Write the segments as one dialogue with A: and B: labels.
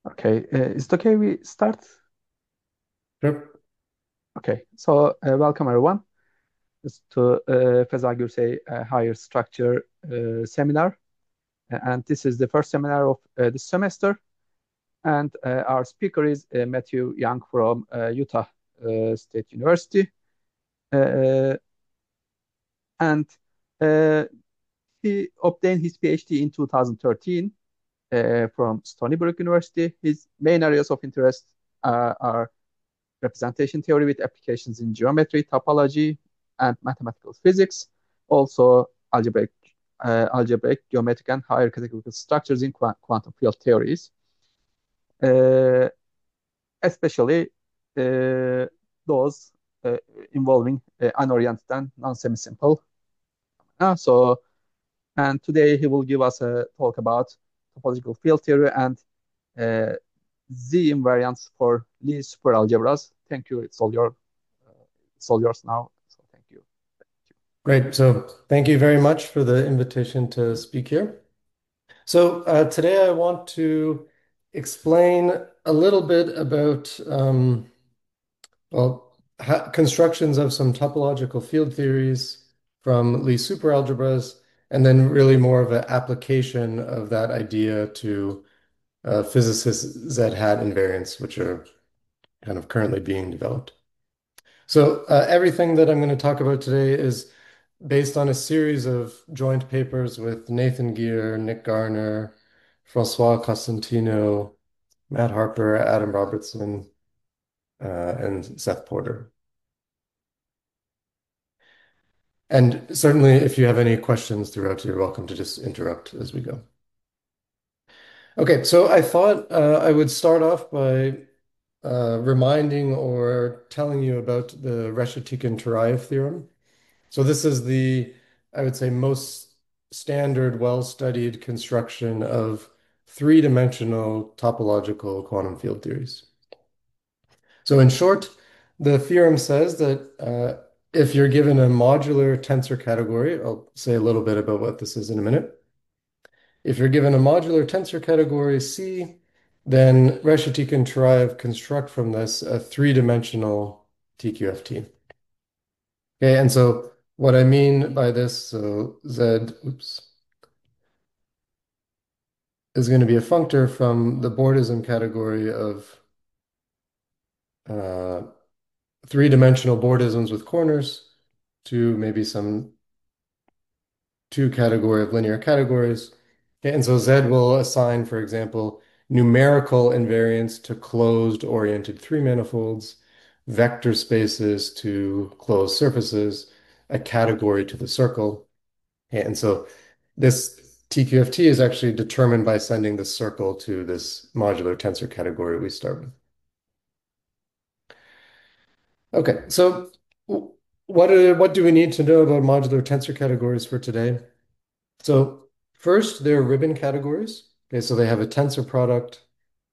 A: Okay, is it okay we start?
B: Sure.
A: Okay, so welcome everyone. It's to Feza Gürsey Higher Structure Seminar. And this is the first seminar of this semester. And our speaker is Matthew Young from Utah State University. Uh, and uh, he obtained his PhD in 2013 from Stony Brook University. His main areas of interest are representation theory with applications in geometry, topology, and mathematical physics. Also, algebraic, geometric, and higher categorical structures in quantum field theories, uh, especially uh, those uh, involving unoriented and non-semi-simple. And today he will give us a talk about topological field theory and uh, Z invariants for Lie superalgebras. Thank you. It's all yours now. So thank you.
B: Great. So thank you very much for the invitation to speak here. So today I want to explain a little bit about constructions of some topological field theories from Lie superalgebras, and then really more of an application of that idea to physicists Z-hat invariants, which are kind of currently being developed. So everything that I'm going to talk about today is based on a series of joint papers with Nathan Gear, Nick Garner, Francois Costantino, Matt Harper, Adam Robertson, and Seth Porter. And certainly, if you have any questions throughout, you're welcome to just interrupt as we go. Okay, so I thought I would start off by reminding or telling you about the Reshetikhin-Turaev theorem. So this is the, I would say, most standard, well-studied construction of three-dimensional topological quantum field theories. So in short, the theorem says that if you're given a modular tensor category, I'll say a little bit about what this is in a minute. If you're given a modular tensor category C, then Reshetikhin-Turaev construct from this a three-dimensional TQFT. Okay, and so what I mean by this, so Z, oops, is going to be a functor from the Bordism category of uh, three-dimensional Bordisms with corners to maybe some two category of linear categories. Okay, and so Z will assign, for example, numerical invariants to closed oriented three manifolds, vector spaces to closed surfaces, a category to the circle. Okay, and so this TQFT is actually determined by sending the circle to this modular tensor category we start with. Okay, so what do we need to know about modular tensor categories for today? So first, they're ribbon categories. Okay, so they have a tensor product,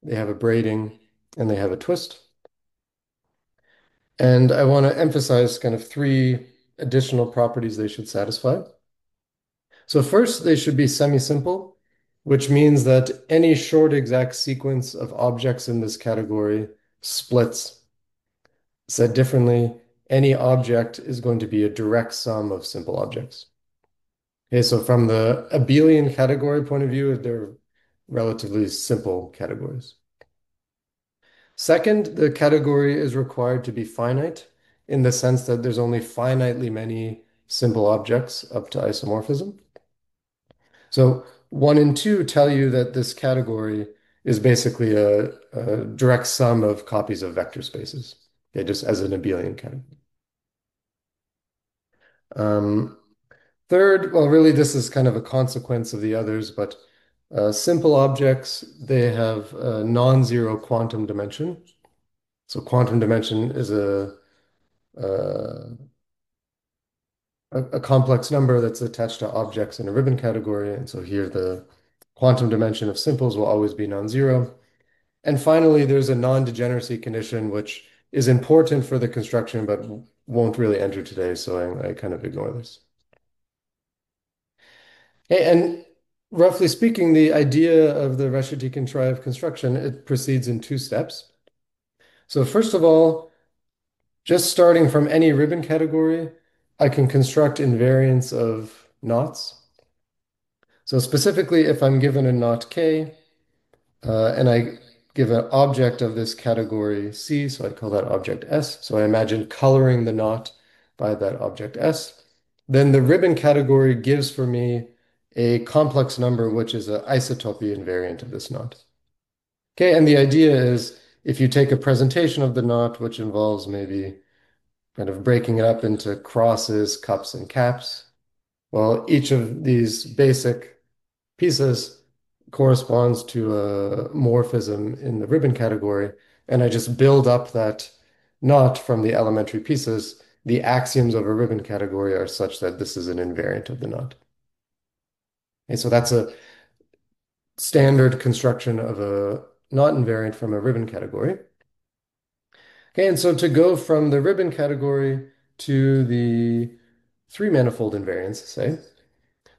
B: they have a braiding, and they have a twist. And I want to emphasize kind of three additional properties they should satisfy. So first, they should be semi-simple, which means that any short exact sequence of objects in this category splits. Said differently, any object is going to be a direct sum of simple objects. Okay, so from the abelian category point of view, they're relatively simple categories. Second, the category is required to be finite in the sense that there's only finitely many simple objects up to isomorphism. So one and two tell you that this category is basically a direct sum of copies of vector spaces, okay, just as an abelian category. Um, Third, well, really, this is kind of a consequence of the others, but simple objects, they have a non-zero quantum dimension. So quantum dimension is uh, a complex number that's attached to objects in a ribbon category. And so here the quantum dimension of simples will always be non-zero. And finally, there's a non-degeneracy condition, which is important for the construction, but won't really enter today. So I kind of ignore this. And roughly speaking, the idea of the Resheti-Contrive construction, it proceeds in two steps. So first of all, just starting from any ribbon category, I can construct invariants of knots. So specifically, if I'm given a knot K, and I give an object of this category C, so I call that object S. So I imagine coloring the knot by that object S. Then the ribbon category gives for me a complex number, which is an isotopy invariant of this knot. Okay, and the idea is if you take a presentation of the knot, which involves maybe kind of breaking it up into crosses, cups, and caps, well, each of these basic pieces corresponds to a morphism in the ribbon category, and I just build up that knot from the elementary pieces. The axioms of a ribbon category are such that this is an invariant of the knot. And so that's a standard construction of a knot invariant from a ribbon category. Okay, and so to go from the ribbon category to the three manifold invariants, say,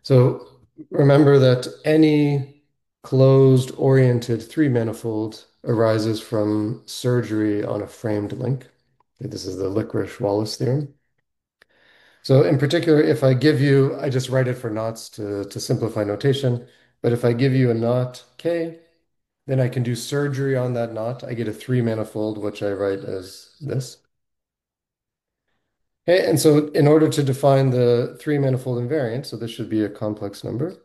B: so remember that any closed oriented three manifold arises from surgery on a framed link. This is the Lickrish-Wallace theorem. So in particular, if I give you, I just write it for knots to simplify notation, but if I give you a knot K, then I can do surgery on that knot. I get a three manifold, which I write as this. Okay, and so in order to define the three manifold invariant, so this should be a complex number.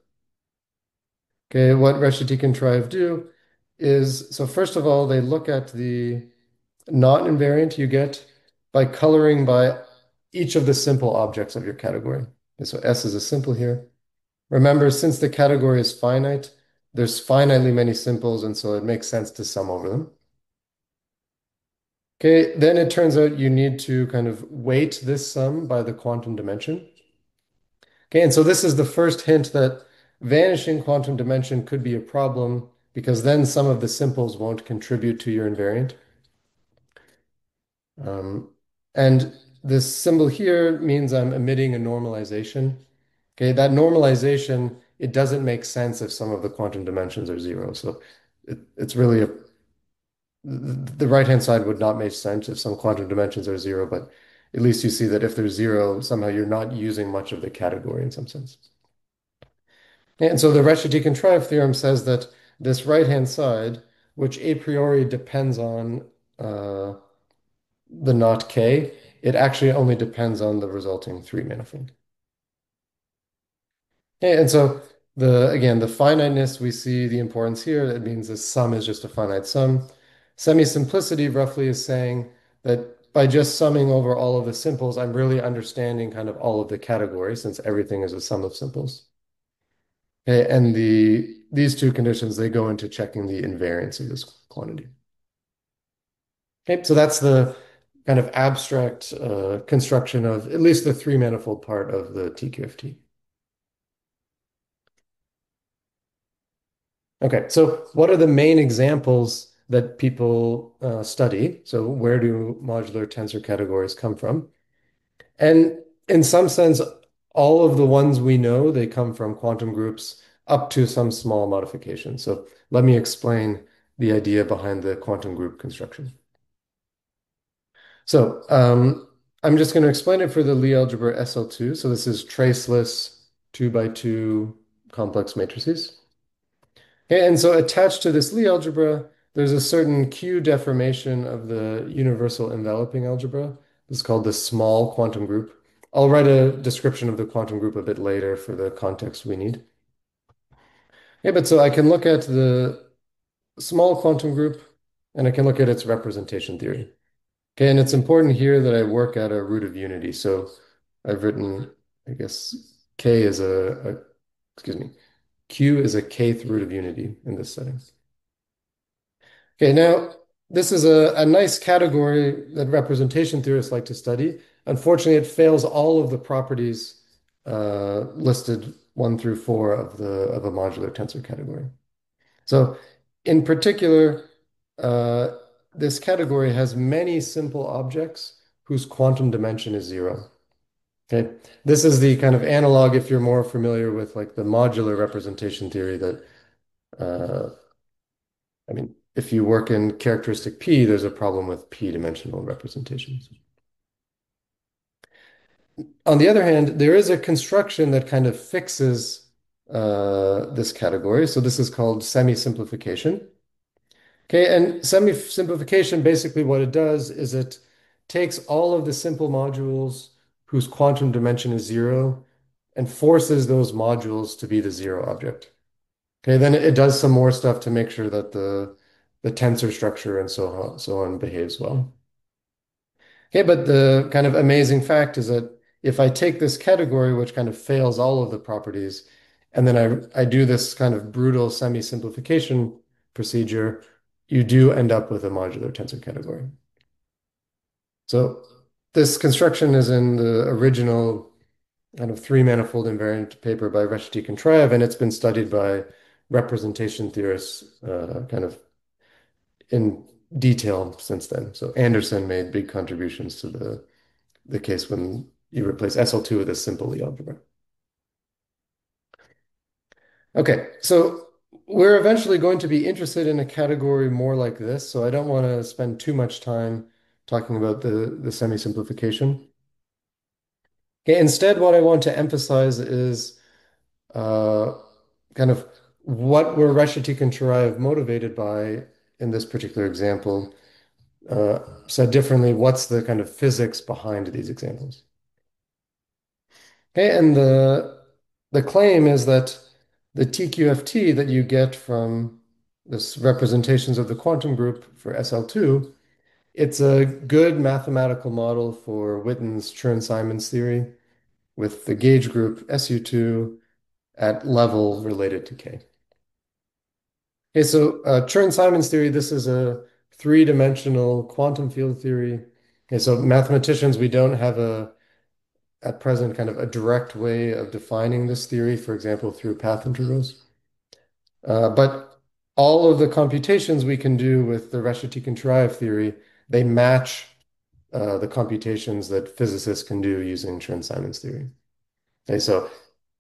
B: Okay, what Resheti-Contrive do is, so first of all, they look at the knot invariant you get by coloring by each of the simple objects of your category. Okay, so S is a simple here. Remember, since the category is finite, there's finitely many simples, and so it makes sense to sum over them. Okay, then it turns out you need to kind of weight this sum by the quantum dimension. Okay, and so this is the first hint that vanishing quantum dimension could be a problem because then some of the simples won't contribute to your invariant. Um, and this symbol here means I'm emitting a normalization. Okay, that normalization, it doesn't make sense if some of the quantum dimensions are zero. So it's really the right-hand side would not make sense if some quantum dimensions are zero, but at least you see that if there's zero, somehow you're not using much of the category in some sense. And so the Resheti-Contrive theorem says that this right-hand side, which a priori depends on the knot K, it actually only depends on the resulting three manifold. Okay, and so again, the finiteness, we see the importance here. That means the sum is just a finite sum. Semi-simplicity roughly is saying that by just summing over all of the simples, I'm really understanding kind of all of the categories since everything is a sum of simples. Okay, and these two conditions, they go into checking the invariance of this quantity. Okay, so that's the kind of abstract construction of at least the three manifold part of the TQFT. Okay, so what are the main examples that people study? So where do modular tensor categories come from? And in some sense, all of the ones we know, they come from quantum groups up to some small modification. So let me explain the idea behind the quantum group construction. So I'm just going to explain it for the Lie algebra SL2. So this is traceless 2 by 2 complex matrices. Okay, and so attached to this Lie algebra, there's a certain Q deformation of the universal enveloping algebra. This is called the small quantum group. I'll write a description of the quantum group a bit later for the context we need. Yeah, but so I can look at the small quantum group and I can look at its representation theory. Okay, and it's important here that I work at a root of unity. So I've written, I guess, K is excuse me, Q is a kth root of unity in this setting. Okay, now this is a nice category that representation theorists like to study. Unfortunately, it fails all of the properties listed 1 through 4 of a modular tensor category. So in particular, uh, this category has many simple objects whose quantum dimension is 0. Okay. This is the kind of analog if you're more familiar with like the modular representation theory that uh, I mean, if you work in characteristic P, there's a problem with P-dimensional representations. On the other hand, there is a construction that kind of fixes this category. So this is called semi-simplification. Okay, and semi-simplification, basically what it does is it takes all of the simple modules whose quantum dimension is zero and forces those modules to be the zero object. Okay, then it does some more stuff to make sure that the tensor structure and so on behaves well. Okay, but the kind of amazing fact is that if I take this category, which kind of fails all of the properties, and then I do this kind of brutal semi-simplification procedure, you do end up with a modular tensor category. So this construction is in the original kind of three-manifold invariant paper by Reshti Contraev, and it's been studied by representation theorists kind of in detail since then. So Anderson made big contributions to the case when you replace SL2 with a simple Lie algebra. Okay, so we're eventually going to be interested in a category more like this, so I don't want to spend too much time talking about the semi-simplification. Okay, instead, what I want to emphasize is uh, kind of what were Reshetik and Turayev motivated by in this particular example. Said differently, what's the kind of physics behind these examples? Okay, and the claim is that the TQFT that you get from this representations of the quantum group for SL2, it's a good mathematical model for Witten's Chern-Simons theory with the gauge group SU2 at level related to K. Okay, so Chern-Simons theory, this is a three-dimensional quantum field theory. Okay, so mathematicians, we don't have at present kind of a direct way of defining this theory, for example, through path integrals. But all of the computations we can do with the Reshetik and Turayev theory, they match the computations that physicists can do using Chern-Simons theory. Okay, so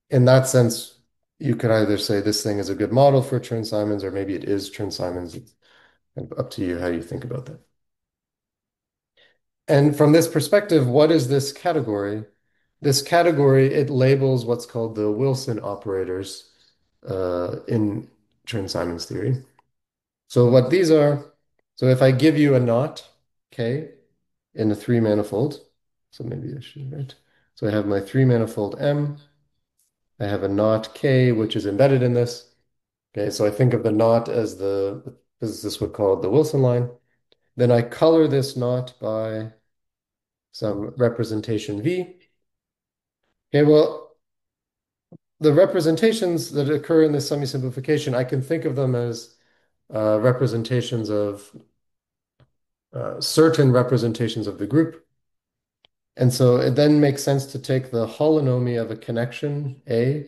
B: in that sense, you could either say this thing is a good model for Chern-Simons, or maybe it is Chern-Simons. It's kind of up to you how you think about that. And from this perspective, what is this category? This category, it labels what's called the Wilson operators in Chern-Simons theory. So what these are, so if I give you a knot, K, in a three manifold, so maybe I should write. So I have my three manifold M, I have a knot K, which is embedded in this. Okay, so I think of the knot as the physicists would call it the Wilson line. Then I color this knot by some representation V. Okay, well, the representations that occur in this semi-simplification, I can think of them as representations of certain representations of the group. And so it then makes sense to take the holonomy of a connection A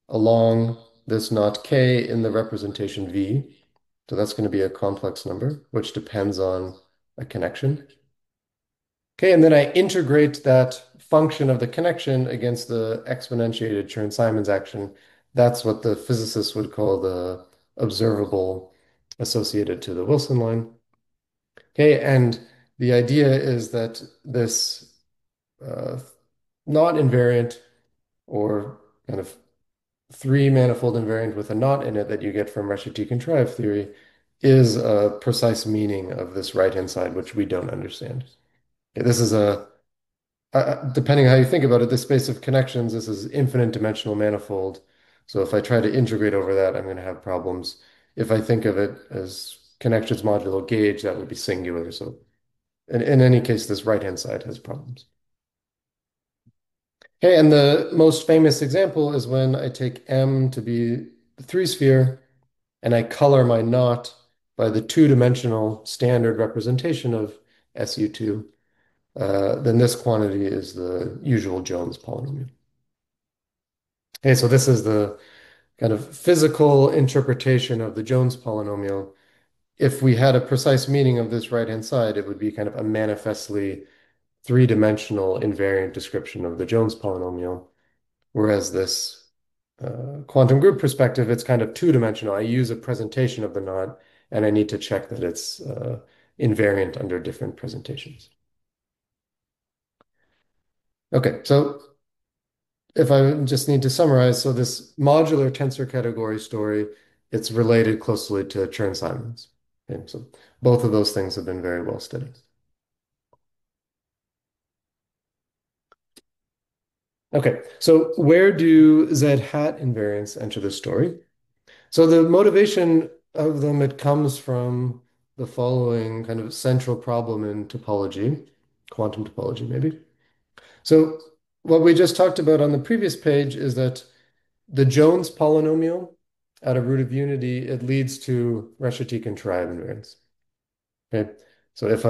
B: along this knot K in the representation V. So that's going to be a complex number, which depends on a connection. Okay, and then I integrate that function of the connection against the exponentiated Chern-Simons action. That's what the physicists would call the observable associated to the Wilson line. Okay, and the idea is that this uh, not invariant or kind of three manifold invariant with a knot in it that you get from Reshetik and Turayev theory is a precise meaning of this right-hand side, which we don't understand. Okay, this is depending on how you think about it, the space of connections, this is infinite dimensional manifold. So if I try to integrate over that, I'm going to have problems. If I think of it as connections modulo gauge, that would be singular. So in any case, this right-hand side has problems. Okay, and the most famous example is when I take M to be the three sphere and I color my knot by the two-dimensional standard representation of SU2. Then this quantity is the usual Jones polynomial. Okay, so this is the kind of physical interpretation of the Jones polynomial. If we had a precise meaning of this right-hand side, it would be kind of a manifestly three-dimensional invariant description of the Jones polynomial, whereas this quantum group perspective, it's kind of two-dimensional. I use a presentation of the knot, and I need to check that it's invariant under different presentations. Okay, so if I just need to summarize, so this modular tensor category story, it's related closely to Chern-Simons. Okay, so both of those things have been very well studied. Okay, so where do Z hat invariants enter the story? So the motivation of them, it comes from the following kind of central problem in topology, quantum topology maybe. So what we just talked about on the previous page is that the Jones polynomial at a root of unity, it leads to Reshetikhin triad invariance. Okay, so if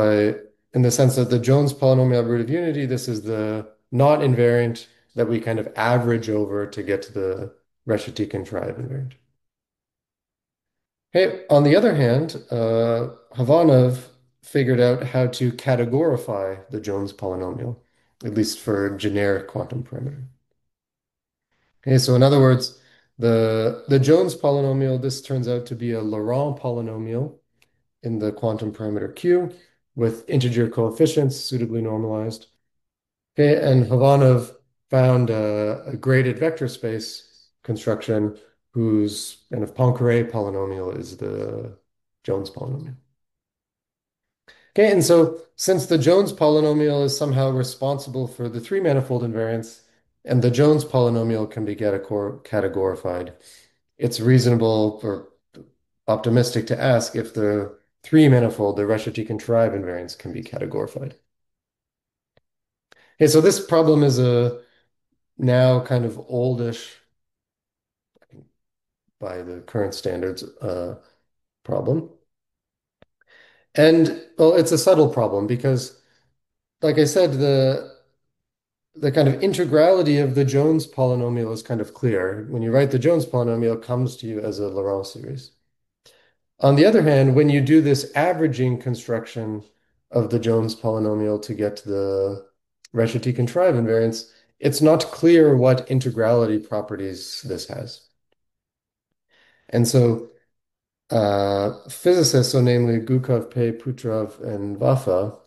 B: in the sense that the Jones polynomial at root of unity, this is the not invariant that we kind of average over to get to the Reshetikhin triad invariant. Okay, on the other hand, Havanov figured out how to categorify the Jones polynomial, at least for generic quantum parameter. Okay, so in other words, the Jones polynomial, this turns out to be a Laurent polynomial in the quantum parameter Q with integer coefficients suitably normalized. Okay, and Havanov found a graded vector space construction whose kind of Poincare polynomial is the Jones polynomial. Okay, and so since the Jones polynomial is somehow responsible for the three-manifold invariance, and the Jones polynomial can be categorified, it's reasonable or optimistic to ask if the three-manifold, the Reshetikhin triad invariance, can be categorified. Okay, so this problem is a now kind of oldish, by the current standards, problem. And well, it's a subtle problem because, like I said, the kind of integrality of the Jones polynomial is kind of clear. When you write the Jones polynomial, it comes to you as a Laurent series. On the other hand, when you do this averaging construction of the Jones polynomial to get the Reshetikhin triad invariance, it's not clear what integrality properties this has. And so physicists, so namely Gukov, Pei, Putrov, and Vafa,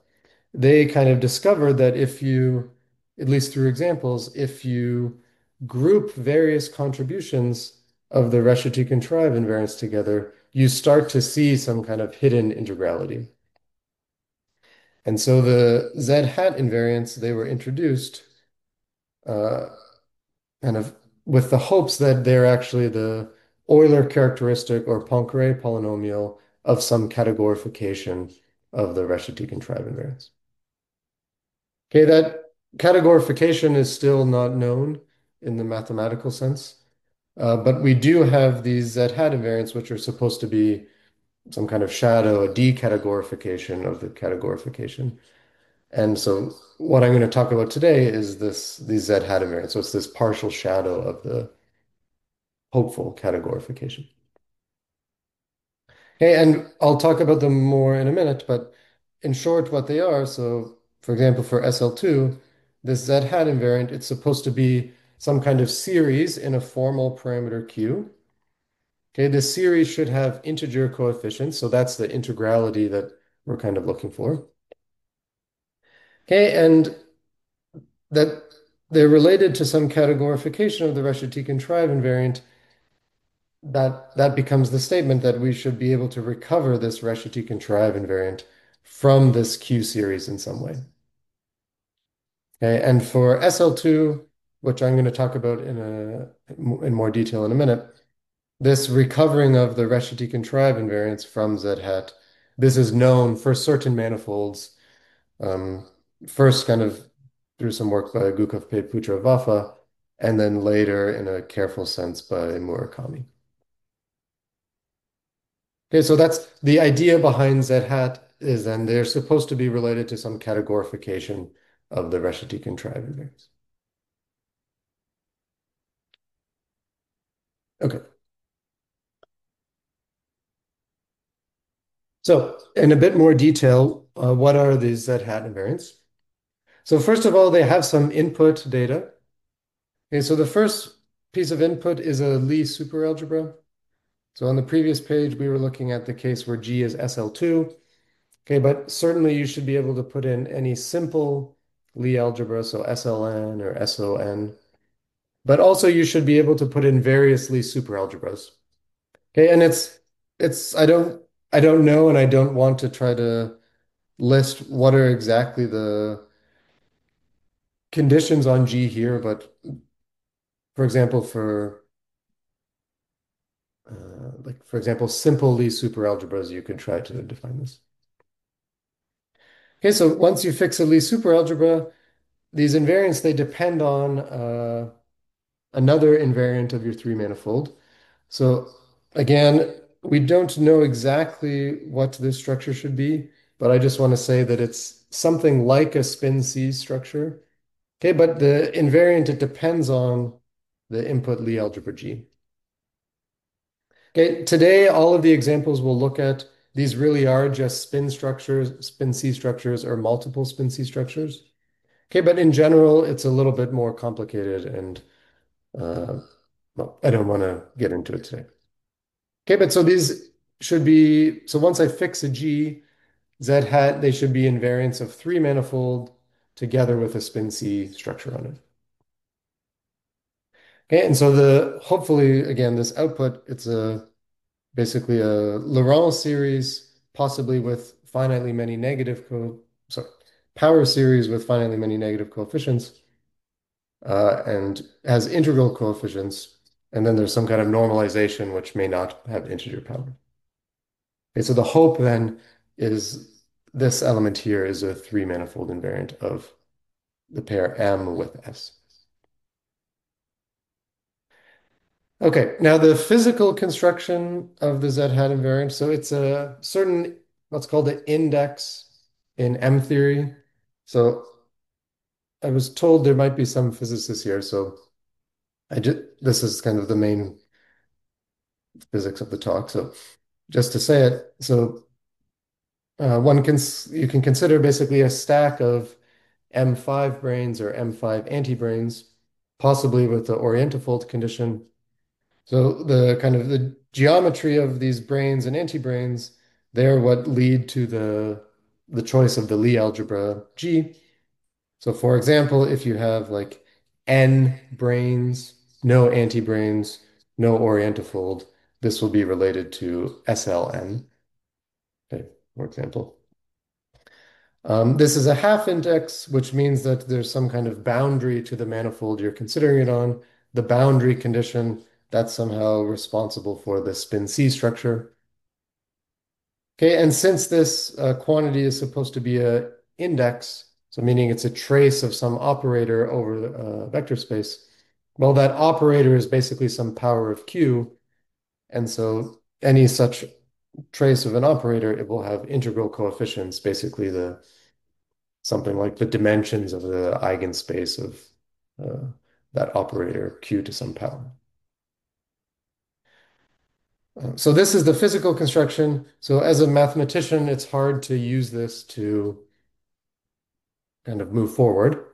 B: they kind of discovered that if you, at least through examples, if you group various contributions of the Reshetikhin triad invariance together, you start to see some kind of hidden integrality. And so the Z hat invariants, they were introduced uh, kind of with the hopes that they're actually the Euler characteristic or Poincare polynomial of some categorification of the Reshetikhin triad invariance. Okay, that categorification is still not known in the mathematical sense, but we do have these Z hat invariants, which are supposed to be some kind of shadow, a decategorification of the categorification. And so what I'm going to talk about today is these Z hat invariants. So it's this partial shadow of the hopeful categorification. Okay, and I'll talk about them more in a minute, but in short, what they are, so for example, for SL2, this Z hat invariant, it's supposed to be some kind of series in a formal parameter Q. Okay, this series should have integer coefficients, so that's the integrality that we're kind of looking for. Okay, and that they're related to some categorification of the Reshetikhin triad invariant, that becomes the statement that we should be able to recover this Reshetikhin triad invariant from this Q series in some way. Okay, and for SL2, which I'm going to talk about in more detail in a minute, this recovering of the Reshetikhin triad invariance from Z hat, this is known for certain manifolds. Um, First, kind of through some work by Gukov, Pei, Putra, Vafa, and then later in a careful sense by Murakami. Okay, so that's the idea behind Z hat is then they're supposed to be related to some categorification of the Reshetikhin triad invariance. Okay. So in a bit more detail, what are these Z hat invariants? So first of all, they have some input data. Okay, so the first piece of input is a Lie superalgebra. So on the previous page, we were looking at the case where G is SL2. Okay, but certainly you should be able to put in any simple Lie algebra, so SLN or SON. But also you should be able to put in various Lie superalgebras. Okay, and it's I don't know and I don't want to try to list what are exactly the conditions on G here, but for example, for example, simple Lie superalgebras, you could try to define this. Okay, so once you fix a Lie superalgebra, these invariants they depend on another invariant of your three manifold. So again, we don't know exactly what this structure should be, but I just want to say that it's something like a spin C structure. Okay, but the invariant, it depends on the input Lie algebra G. Okay, today all of the examples we'll look at, these really are just spin structures, spin C structures, or multiple spin C structures. Okay, but in general, it's a little bit more complicated and well, I don't want to get into it today. Okay, but so these should be, so once I fix a G, Z hat, they should be invariants of three manifold together with a spin C structure on it. Okay, and so hopefully, again, this output, it's basically a Laurent series, possibly with finitely many sorry, power series with finitely many negative coefficients, and has integral coefficients, and then there's some kind of normalization which may not have integer power. Okay, so the hope then is this element here is a three manifold invariant of the pair M with S. Okay, now the physical construction of the Z hat invariant. So it's a certain what's called an index in M theory. So I was told there might be some physicists here, so this is kind of the main physics of the talk. So just to say it, so you can consider basically a stack of M5 branes or M5 anti-branes, possibly with the orientifold condition. So the kind of the geometry of these branes and anti-branes, they're what lead to the choice of the Lie algebra G. So for example, if you have like N branes, no anti-branes, no orientifold, this will be related to SLN, okay, for example. This is a half index, which means that there's some kind of boundary to the manifold you're considering it on. The boundary condition, that's somehow responsible for the spin C structure. Okay, and since this quantity is supposed to be a index, so meaning it's a trace of some operator over the vector space, well, that operator is basically some power of Q, and so any such trace of an operator, it will have integral coefficients, basically the something like the dimensions of the eigenspace of uh, that operator Q to some power. So this is the physical construction. So as a mathematician, it's hard to use this to kind of move forward.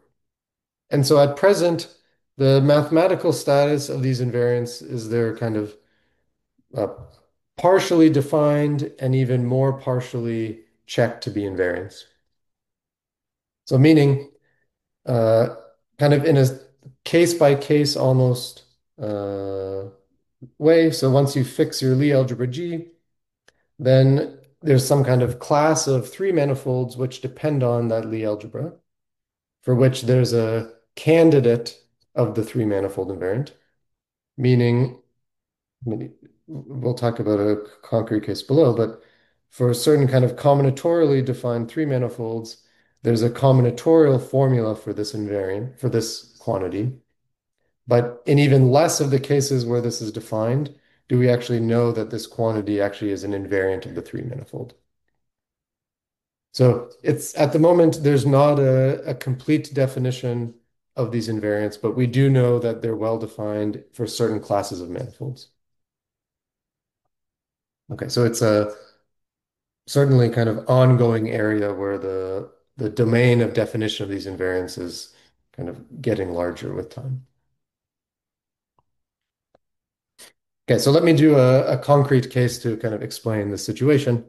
B: And so at present, the mathematical status of these invariants is they're kind of uh, partially defined and even more partially checked to be invariants. So meaning uh, kind of in a case by case almost uh, way. So once you fix your Lie algebra G, then there's some kind of class of three manifolds which depend on that Lie algebra, for which there's a candidate of the three manifold invariant, meaning, I mean, we'll talk about a concrete case below, but for certain kind of combinatorially defined three manifolds, there's a combinatorial formula for this invariant, for this quantity. But in even less of the cases where this is defined, do we actually know that this quantity actually is an invariant of the three manifold? So it's at the moment, there's not a complete definition of these invariants, but we do know that they're well defined for certain classes of manifolds. Okay, so it's a certainly kind of ongoing area where the the domain of definition of these invariants is kind of getting larger with time. Okay, so let me do a concrete case to kind of explain the situation.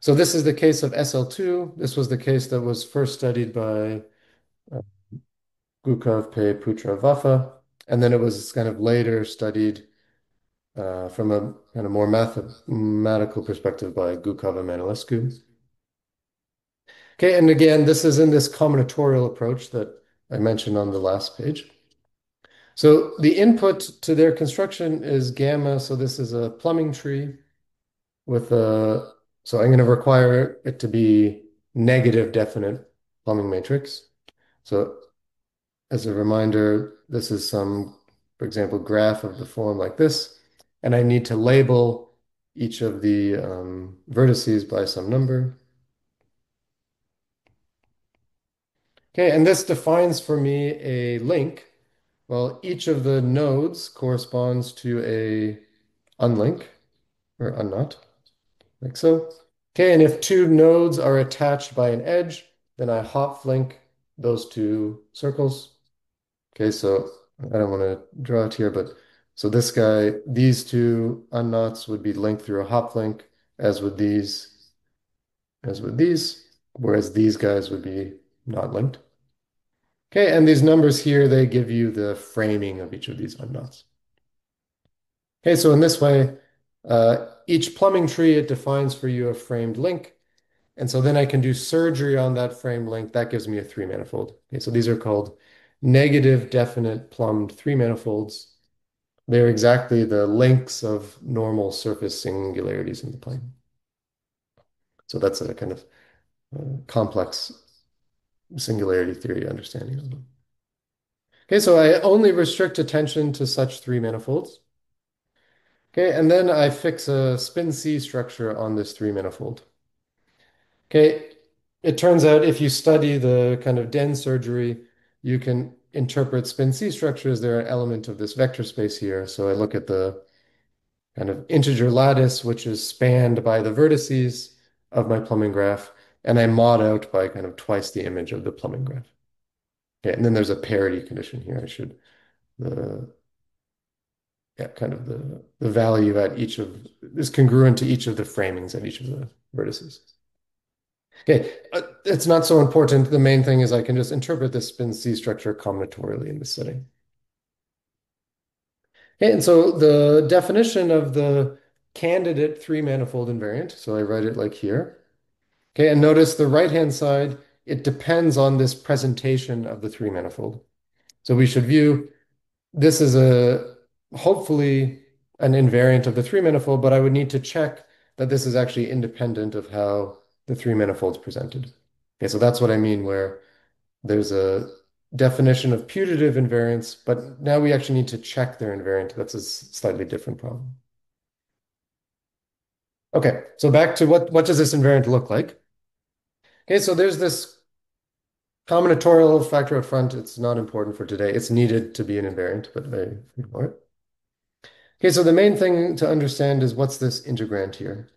B: So this is the case of SL2. This was the case that was first studied by uh, Gukov, Pei, Putra, Vafa, and then it was kind of later studied from a kind of more mathematical perspective by Gukov and Manolescu. Okay, and again, this is in this combinatorial approach that I mentioned on the last page. So the input to their construction is gamma. So this is a plumbing tree with a, so I'm going to require it to be negative definite plumbing matrix. So as a reminder, this is some, for example, graph of the form like this, and I need to label each of the vertices by some number. Okay, and this defines for me a link. Well, each of the nodes corresponds to a unlink or unknot, like so. Okay, and if two nodes are attached by an edge, then I hop link those two circles. Okay, so I don't want to draw it here, but so this guy, these two unknots would be linked through a hop link, as would these, as would these, whereas these guys would be not linked. Okay, and these numbers here, they give you the framing of each of these unknots. Okay, so in this way, each plumbing tree, it defines for you a framed link. And so then I can do surgery on that framed link. That gives me a three manifold. Okay, so these are called negative definite plumbed three manifolds. They're exactly the links of normal surface singularities in the plane. So that's a kind of complex singularity theory understanding of them. Okay, so I only restrict attention to such three manifolds. Okay, and then I fix a spin C structure on this three manifold. Okay, it turns out if you study the kind of Den surgery, you can interpret spin C structures. They're an element of this vector space here. So I look at the kind of integer lattice, which is spanned by the vertices of my plumbing graph, and I mod out by kind of twice the image of the plumbing graph. Okay, and then there's a parity condition here. I should the yeah, kind of the value at each of is congruent to each of the framings at each of the vertices. Okay, it's not so important. The main thing is I can just interpret this spin C structure combinatorially in this setting. Okay, and so the definition of the candidate three manifold invariant, so I write it like here. Okay, and notice the right-hand side, it depends on this presentation of the three manifold. So we should view this as a hopefully an invariant of the three manifold, but I would need to check that this is actually independent of how the three manifold's presented. Okay, so that's what I mean where there's a definition of putative invariance, but now we actually need to check their invariant. That's a slightly different problem. Okay, so back to what does this invariant look like? Okay, so there's this combinatorial factor up front. It's not important for today. It's needed to be an invariant, but I ignore it. Okay, so the main thing to understand is what's this integrand here?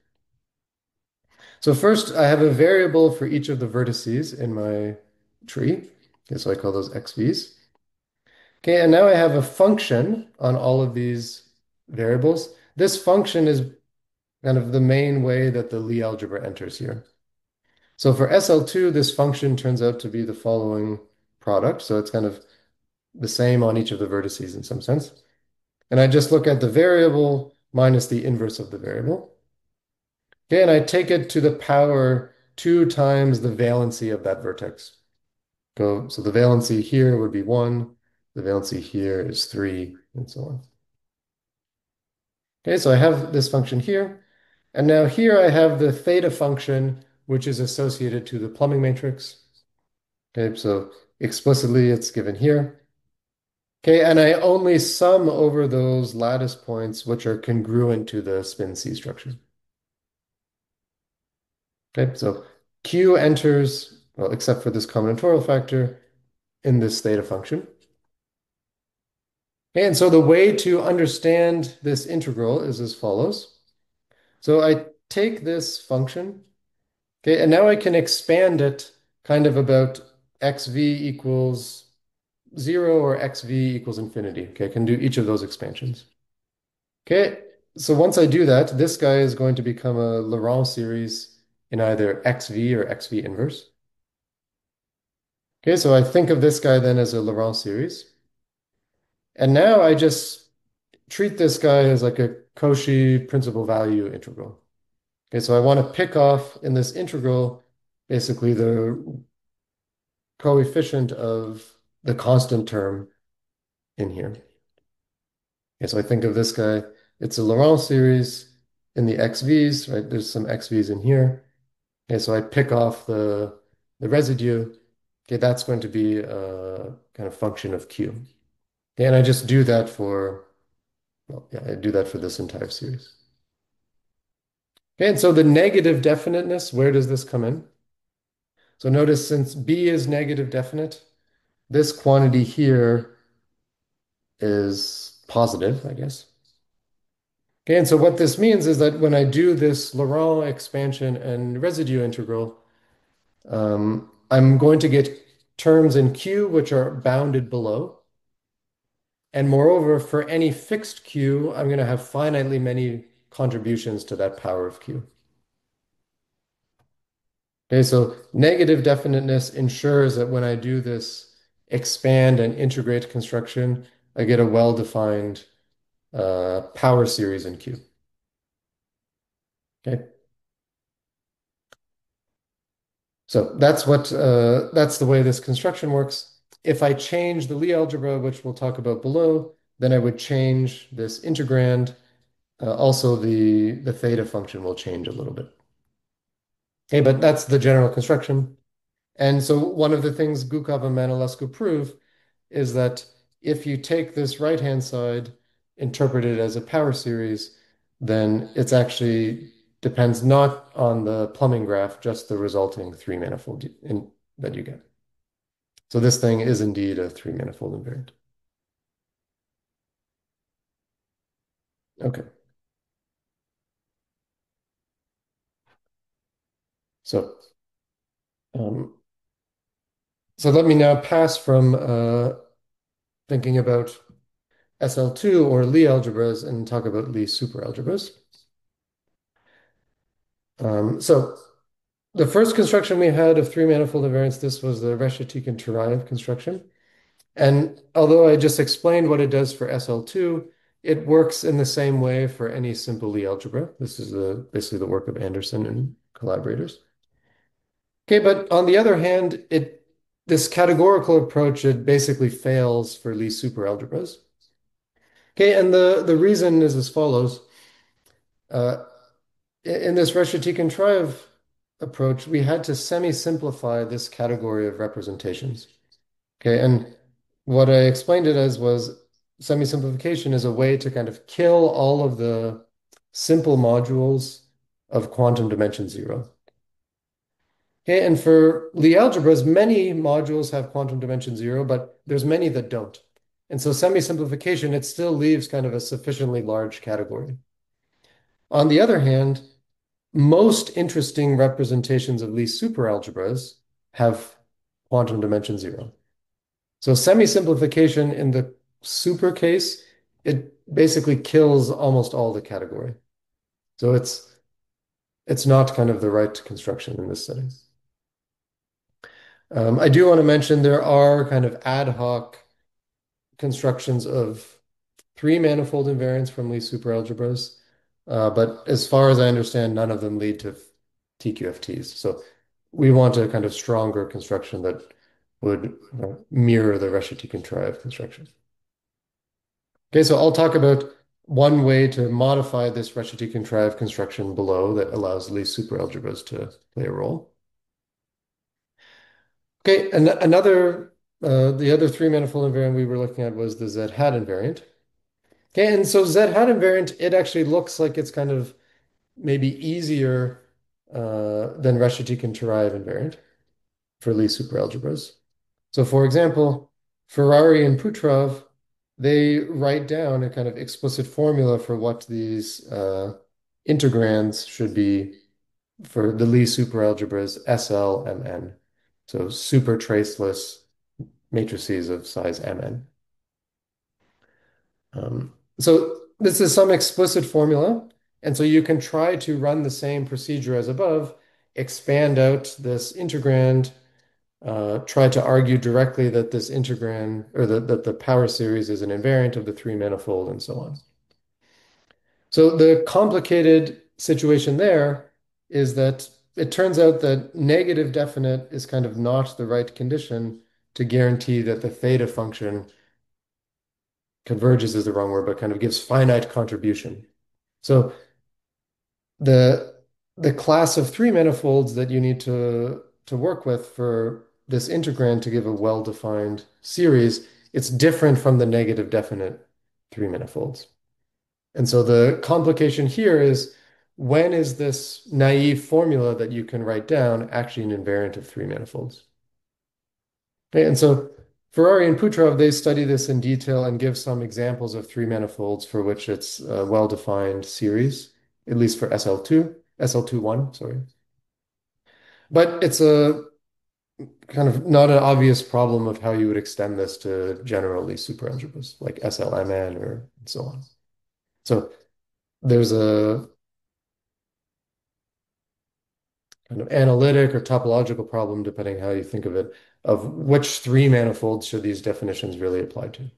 B: So first, I have a variable for each of the vertices in my tree. Okay, so I call those xv's. Okay, and now I have a function on all of these variables. This function is kind of the main way that the Lie algebra enters here. So for SL2, this function turns out to be the following product. So it's kind of the same on each of the vertices in some sense. And I just look at the variable minus the inverse of the variable. Okay, and I take it to the power 2 times the valency of that vertex. So the valency here would be 1, the valency here is 3, and so on. Okay, so I have this function here. And now here I have the theta function, which is associated to the plumbing matrix. Okay, so explicitly it's given here. Okay, and I only sum over those lattice points which are congruent to the spin C structure. Okay, so Q enters, well, except for this combinatorial factor, in this theta function. Okay, and so the way to understand this integral is as follows. So I take this function, okay, and now I can expand it kind of about xv equals 0 or xv equals infinity. Okay, I can do each of those expansions. Okay, so once I do that, this guy is going to become a Laurent series in either xv or xv inverse. Okay, so I think of this guy then as a Laurent series. And now I just treat this guy as like a Cauchy principal value integral. Okay, so I want to pick off in this integral basically the coefficient of the constant term in here. Okay, so I think of this guy, it's a Laurent series in the xv's, right? There's some xv's in here. Okay, so I pick off the residue. Okay, that's going to be a kind of function of Q. Okay, and I just do that for, well, yeah, I do that for this entire series. Okay, and so the negative definiteness, where does this come in? So notice since B is negative definite, this quantity here is positive, I guess. Okay, and so what this means is that when I do this Laurent expansion and residue integral, I'm going to get terms in Q which are bounded below. And moreover, for any fixed Q, I'm going to have finitely many contributions to that power of Q. Okay, so negative definiteness ensures that when I do this expand and integrate construction, I get a well-defined power series in Q. Okay, so that's the way this construction works. If I change the Lie algebra, which we'll talk about below, then I would change this integrand. Also, the theta function will change a little bit. Okay, but that's the general construction. And so one of the things Gukov and Manolescu prove is that if you take this right-hand side, interpret it as a power series, then it's actually depends not on the plumbing graph, just the resulting three-manifold that you get. So this thing is indeed a three-manifold invariant. Okay. So um, so let me now pass from thinking about SL2 or Lie algebras and talk about Lie superalgebras. So the first construction we had of three-manifold invariants, this was the Reshetik and Turayev construction. And although I just explained what it does for SL2, it works in the same way for any simple Lie algebra. This is basically the work of Anderson and collaborators. Okay, but on the other hand, this categorical approach, it basically fails for Lie superalgebras. Okay, and the reason is as follows. Uh, in this Reshetik and Turayev approach, we had to semi-simplify this category of representations. Okay, and what I explained it as was semi-simplification is a way to kind of kill all of the simple modules of quantum dimension zero. Okay, and for Lie algebras, many modules have quantum dimension zero, but there's many that don't. And so semi-simplification, it still leaves kind of a sufficiently large category. On the other hand, most interesting representations of Lie superalgebras have quantum dimension zero. So semi-simplification in the super case, it basically kills almost all the category. So it's not kind of the right construction in this setting. I do want to mention there are kind of ad hoc constructions of three-manifold invariants from Lie superalgebras, but as far as I understand, none of them lead to TQFTs. So we want a kind of stronger construction that would mirror the Reshetik and Turayev construction. Okay, so I'll talk about one way to modify this Reshetik and Turayev construction below that allows Lie superalgebras to play a role. Okay, and the other three-manifold invariant we were looking at was the Z-hat invariant. Okay, and so Z-hat invariant, it actually looks like it's kind of maybe easier than Reshetik and Turayev invariant for Lie superalgebras. So for example, Ferrari and Putrov, they write down a kind of explicit formula for what these integrands should be for the Lie superalgebras SL, MN. So super traceless matrices of size Mn. So this is some explicit formula. And so you can try to run the same procedure as above, expand out this integrand, try to argue directly that this integrand or that the power series is an invariant of the three manifold and so on. So the complicated situation there is that it turns out that negative definite is kind of not the right condition to guarantee that the theta function converges is the wrong word, but kind of gives finite contribution. So the the class of three manifolds that you need to work with for this integrand to give a well-defined series, it's different from the negative definite three manifolds. And so the complication here is when is this naive formula that you can write down actually an invariant of three manifolds? Okay, and so Ferrari and Putrov, they study this in detail and give some examples of three manifolds for which it's a well-defined series, at least for SL2, SL21, sorry. But it's a kind of not an obvious problem of how you would extend this to generally superalgebras like SLMN or so on. So there's a kind of analytic or topological problem, depending how you think of it, of which three manifolds should these definitions really apply to.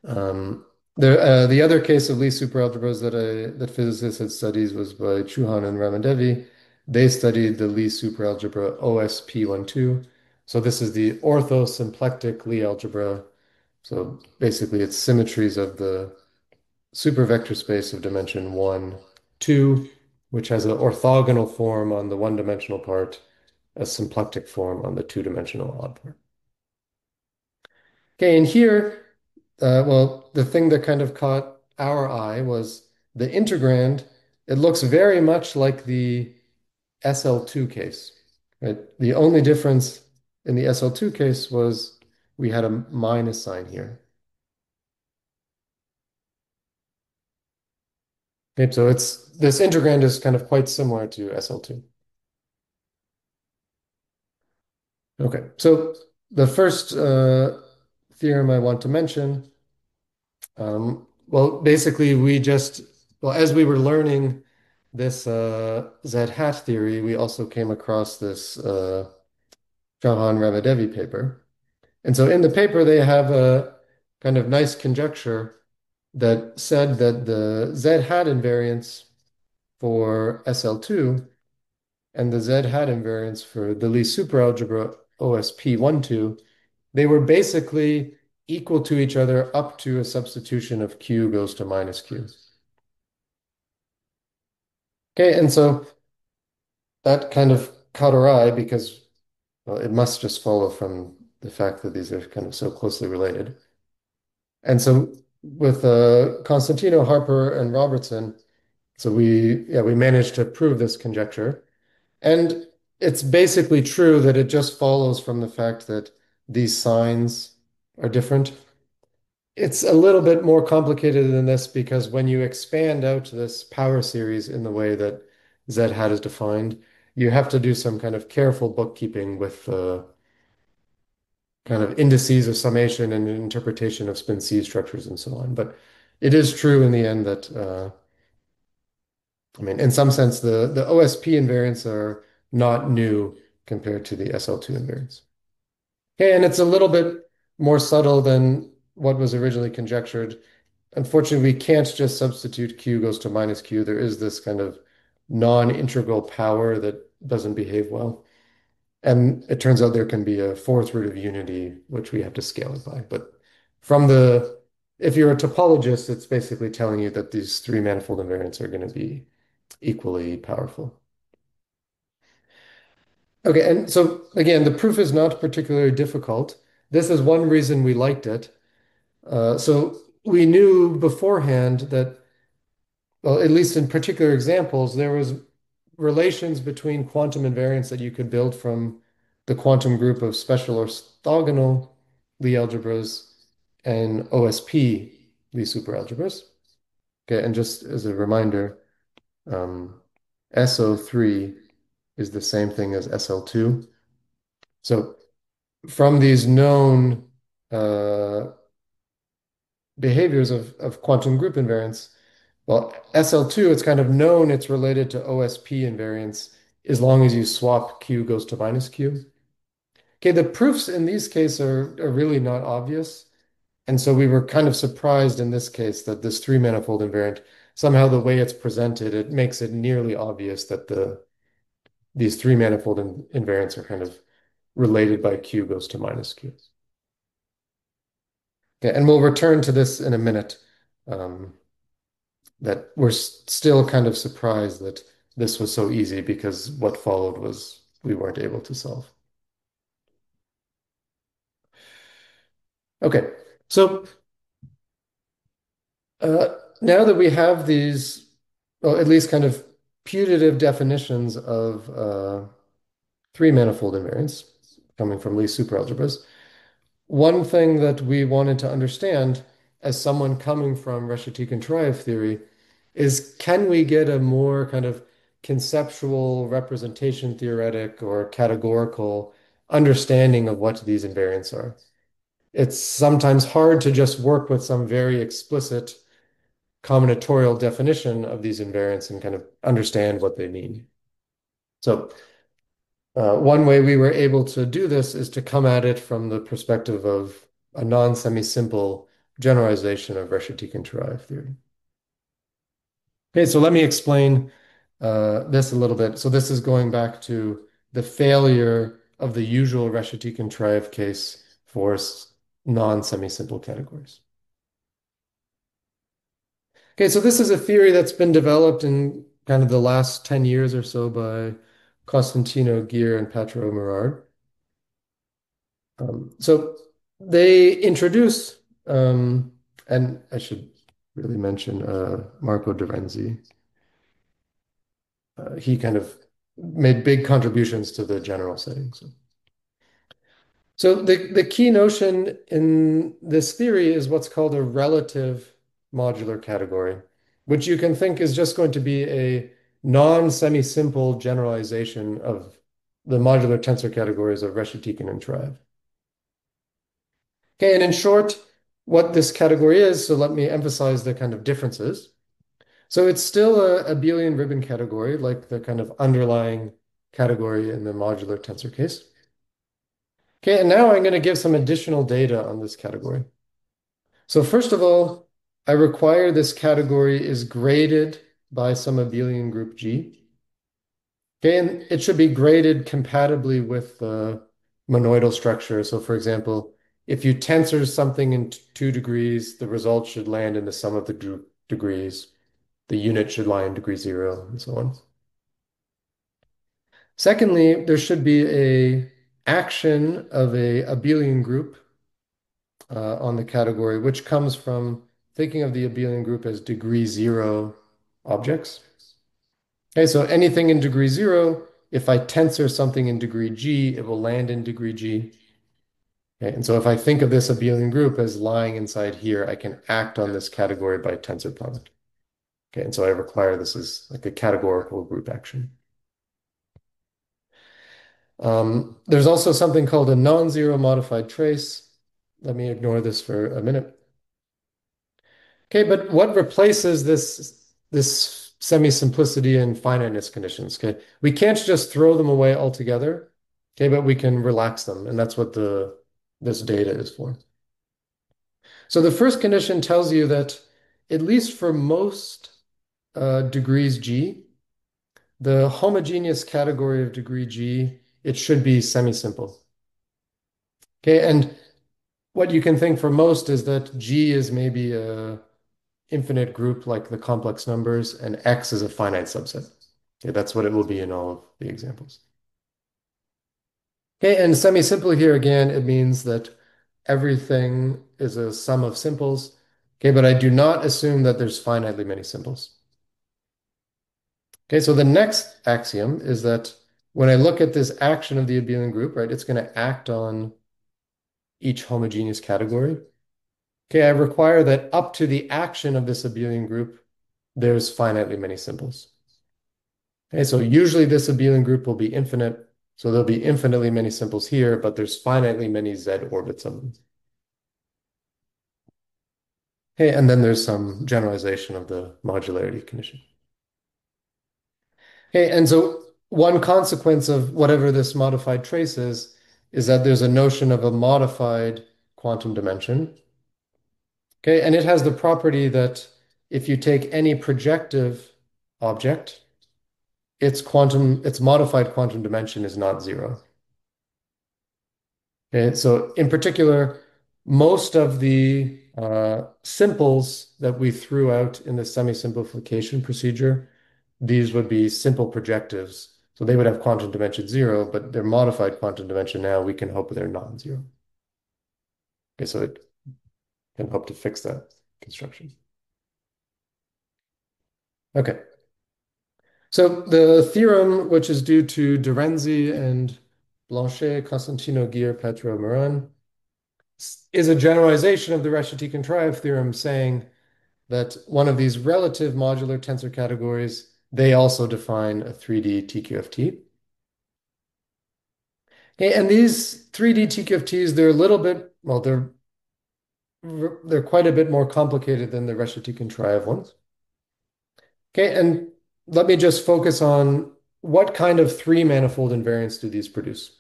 B: Um, the other case of least superalgebras that physicists had studied was by Chuhan and Ramandevi. They studied the Lie superalgebra OSP12. So this is the orthosymplectic Lie algebra. So basically, it's symmetries of the supervector space of dimension 1, 2, which has an orthogonal form on the one-dimensional part, a symplectic form on the two-dimensional odd part. Okay, and here, well, the thing that kind of caught our eye was the integrand. It looks very much like the SL2 case, right? The only difference in the SL2 case was we had a minus sign here. Okay, so it's this integrand is kind of quite similar to SL2. Okay, so the first theorem I want to mention, well, basically well, as we were learning this Z hat theory, we also came across this Jahan Ramadevi paper. And so in the paper, they have a kind of nice conjecture that said that the Z hat invariance for SL2 and the Z hat invariance for the Lie superalgebra OSP12, they were basically equal to each other up to a substitution of Q goes to minus Q. Okay, and so that kind of caught our eye because, well, it must just follow from the fact that these are kind of so closely related. And so with Constantino, Harper, and Robertson, so we managed to prove this conjecture. And it's basically true that it just follows from the fact that these signs are different. It's a little bit more complicated than this because when you expand out this power series in the way that Z hat is defined, you have to do some kind of careful bookkeeping with kind of indices of summation and interpretation of spin C structures and so on. But it is true in the end that, I mean, in some sense, the OSP invariants are not new compared to the SL2 invariants. Okay, and it's a little bit more subtle than what was originally conjectured. Unfortunately, we can't just substitute Q goes to minus Q. There is this kind of non-integral power that doesn't behave well. And it turns out there can be a fourth root of unity, which we have to scale it by. But if you're a topologist, it's basically telling you that these three manifold invariants are going to be equally powerful. Okay, and so again, the proof is not particularly difficult. This is one reason we liked it. So we knew beforehand that, well, at least in particular examples, there was relations between quantum invariants that you could build from the quantum group of special orthogonal Lie algebras and OSP Lie superalgebras. Okay, and just as a reminder, SO3 is the same thing as SL2. So from these known behaviors of quantum group invariance, well, SL2, it's kind of known it's related to OSP invariance as long as you swap Q goes to minus Q. Okay, the proofs in these cases are really not obvious. And so we were kind of surprised in this case that this three manifold invariant, somehow the way it's presented, it makes it nearly obvious that these three manifold invariants are kind of related by Q goes to minus Q. Okay, and we'll return to this in a minute. That we're still kind of surprised that this was so easy because what followed was we weren't able to solve. Okay, so now that we have these, well, at least kind of putative definitions of three manifold invariants coming from Lee's superalgebras, one thing that we wanted to understand as someone coming from Reshetikhin-Turaev theory is can we get a more kind of conceptual representation theoretic or categorical understanding of what these invariants are? It's sometimes hard to just work with some very explicit combinatorial definition of these invariants and kind of understand what they mean. So one way we were able to do this is to come at it from the perspective of a non-semi-simple generalization of Reshetikhin-Turaev theory. Okay, so let me explain this a little bit. So this is going back to the failure of the usual Reshetikhin-Turaev case for non-semi-simple categories. Okay, so this is a theory that's been developed in kind of the last 10 years or so by Costantino, Gear, and Patro Murard. So they introduce, and I should really mention Marco De Renzi. He kind of made big contributions to the general setting. So the key notion in this theory is what's called a relative modular category, which you can think is just going to be a non-semi-simple generalization of the modular tensor categories of Reshetikhin and Turaev. Okay, and in short, what this category is, so let me emphasize the kind of differences. So it's still a abelian ribbon category, like the kind of underlying category in the modular tensor case. Okay, and now I'm going to give some additional data on this category. So first of all, I require this category is graded by some abelian group G. Okay, and it should be graded compatibly with the monoidal structure. So for example, if you tensor something in 2 degrees, the result should land in the sum of the degrees. The unit should lie in degree 0, and so on. Secondly, there should be a action of a abelian group on the category, which comes from thinking of the abelian group as degree 0 objects. Okay, so anything in degree 0, if I tensor something in degree G, it will land in degree G. Okay, and so if I think of this abelian group as lying inside here, I can act on this category by tensor product. Okay, and so I require this as like a categorical group action. There's also something called a non-zero modified trace. Let me ignore this for a minute. Okay, but what replaces this semi-simplicity and finiteness conditions? Okay, we can't just throw them away altogether. Okay, but we can relax them, and that's what this data is for. So the first condition tells you that at least for most degrees G, the homogeneous category of degree G, it should be semi-simple. Okay, and what you can think for most is that G is maybe a infinite group like the complex numbers, and X is a finite subset. Okay, that's what it will be in all of the examples. Okay, and semi-simple here again, it means that everything is a sum of simples. Okay, but I do not assume that there's finitely many simples. Okay, so the next axiom is that when I look at this action of the abelian group, right, it's going to act on each homogeneous category. Okay, I require that up to the action of this abelian group, there's finitely many simples. Okay, so usually this abelian group will be infinite. So there'll be infinitely many simples here, but there's finitely many Z orbits of them. Okay, and then there's some generalization of the modularity condition. Okay, and so one consequence of whatever this modified trace is that there's a notion of a modified quantum dimension. Okay, and it has the property that if you take any projective object, its modified quantum dimension is not zero. Okay, so in particular, most of the simples that we threw out in the semi-simplification procedure, these would be simple projectives. So they would have quantum dimension zero, but their modified quantum dimension now we can hope they're non-zero. Okay, so it can hope to fix that construction. Okay. So the theorem, which is due to De Renzi and Blanchet, Costantino, Guir, Petro, Moran, is a generalization of the Reshetikhin-Triaev theorem saying that one of these relative modular tensor categories, they also define a 3D TQFT. Okay, and these 3D TQFTs, they're a little bit, well, they're quite a bit more complicated than the Reshetikhin-Triaev ones. Okay, and let me just focus on what kind of three-manifold invariants do these produce.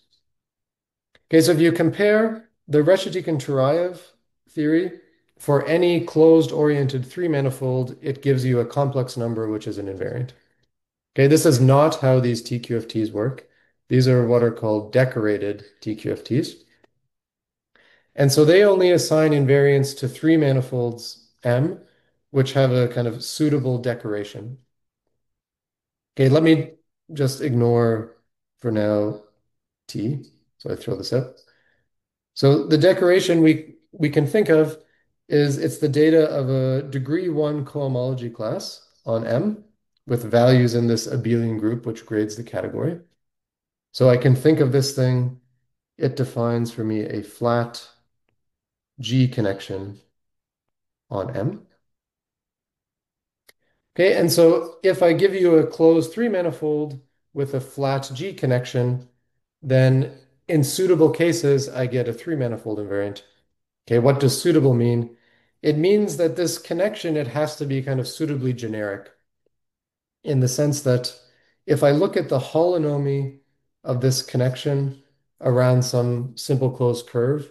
B: Okay, so if you compare the Reshetikhin-Turayev theory for any closed-oriented three-manifold, it gives you a complex number, which is an invariant. Okay, this is not how these TQFTs work. These are what are called decorated TQFTs. And so they only assign invariants to three manifolds M, which have a kind of suitable decoration. Okay, let me just ignore for now T. So I throw this out. So the decoration we can think of is it's the data of a degree one cohomology class on M with values in this abelian group, which grades the category. So I can think of this thing, it defines for me a flat G connection on M. Okay, and so if I give you a closed three manifold with a flat G connection, then in suitable cases, I get a three manifold invariant. Okay, what does suitable mean? It means that this connection, it has to be kind of suitably generic in the sense that if I look at the holonomy of this connection around some simple closed curve,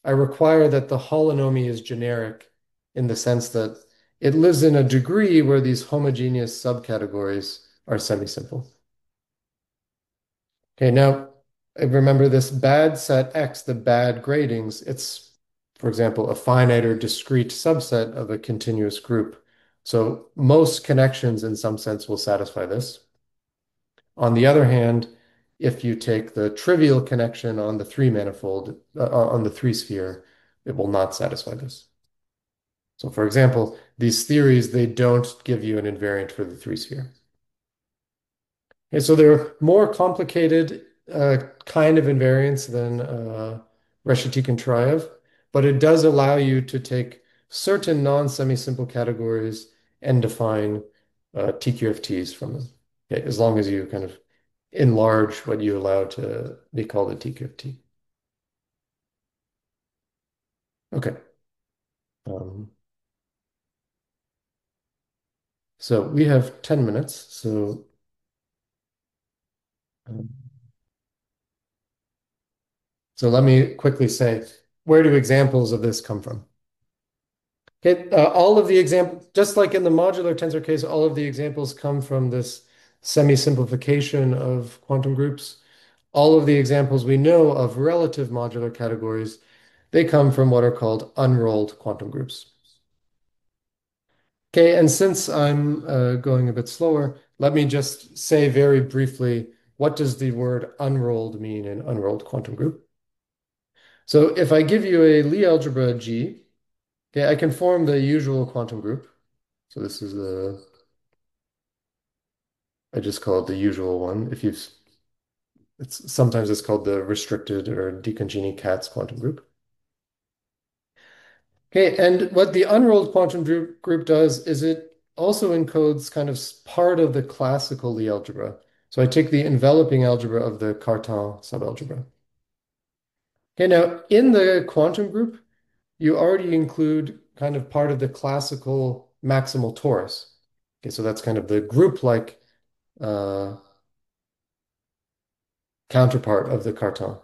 B: I require that the holonomy is generic in the sense that it lives in a degree where these homogeneous subcategories are semi-simple. Okay, now remember this bad set X, the bad gradings, it's, for example, a finite or discrete subset of a continuous group. So most connections in some sense will satisfy this. On the other hand, if you take the trivial connection on the three manifold, on the three sphere, it will not satisfy this. So for example, these theories, they don't give you an invariant for the three sphere. Okay, so they're more complicated kind of invariants than Reshetikhin-Turayev, but it does allow you to take certain non-semi-simple categories and define TQFTs from them. Okay, as long as you kind of enlarge what you allow to be called a TQFT. Okay. Um, so we have 10 minutes. Um, so let me quickly say, where do examples of this come from? Okay, all of the examples, just like in the modular tensor case, all of the examples come from this semi-simplification of quantum groups. All of the examples we know of relative modular categories, they come from what are called unrolled quantum groups. Okay, and since I'm going a bit slower, let me just say very briefly, what does the word unrolled mean in unrolled quantum group? So if I give you a Lie algebra G, okay, I can form the usual quantum group. So this is I just call it the usual one. If you've, sometimes it's called the restricted or DeCongini-Katz quantum group. Okay, and what the unrolled quantum group does is also encodes kind of part of the classical Lie algebra. So I take the enveloping algebra of the Cartan subalgebra. Okay, now in the quantum group, you already include kind of part of the classical maximal torus. Okay, so that's kind of the group-like uh, counterpart of the Cartan.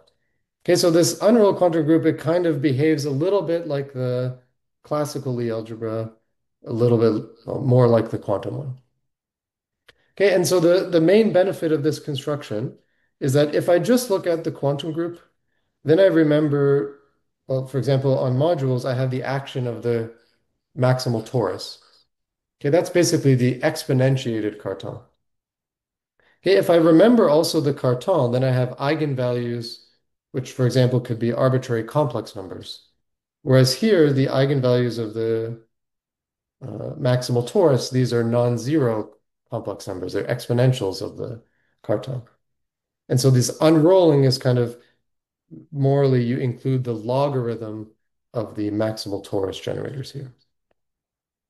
B: Okay, so this unrolled quantum group, it kind of behaves a little bit like the classical Lie algebra, a little bit more like the quantum one. Okay, and so the main benefit of this construction is that if I just look at the quantum group, then I remember, well, for example, on modules, I have the action of the maximal torus. Okay, that's basically the exponentiated Cartan. Okay, if I remember also the Cartan, then I have eigenvalues, which, for example, could be arbitrary complex numbers. Whereas here, the eigenvalues of the maximal torus, these are non-zero complex numbers. They're exponentials of the Cartan. And so this unrolling is kind of morally, you include the logarithm of the maximal torus generators here.